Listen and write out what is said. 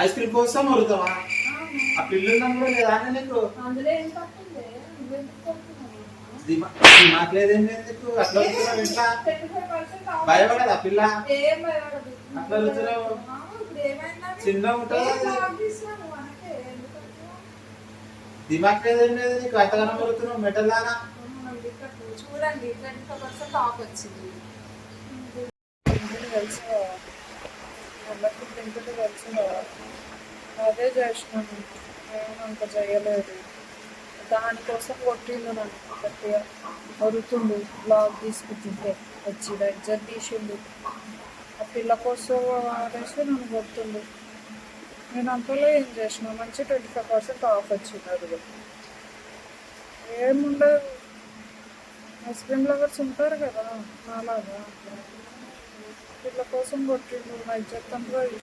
Ice cream కోసం వరుతావా? ఆ పిల్లలు కూడా లేదా నీకు? మాట్లేదేం ఎందుకు అట్లా ఇంట్లో భయపడదా పిల్ల? అట్లా వరుతున్నావు, చిన్న ఉంటుంది. దిమాక్ లేదేం లేదు నీకు, అంతగానో వరుతున్నావు మెటల్ దానా. చూడండి 25% ఆఫ్ వచ్చింది. తెలుసు తెలుసు, అదే చేసినాను, అంత చేయలేదు. దానికోసం కొట్టిండు నన్ను గట్టిగా, వరుతుండు. బ్లాగ్ తీసుకుంటుంటే వచ్చి ఎగ్జామ్ తీసిండు. ఆ పిల్ల కోసం అనేసి నన్ను కొడుతుండు. నేను అంతలో ఏం చేసిన, మంచి 25% ఆఫ్ వచ్చింది. అది ఏముండదు, ఐస్ క్రీమ్ లవర్స్ ఉంటారు కదా నాలాగా. పిల్ల కోసం కొట్టిండు, నాకు చెప్తాను.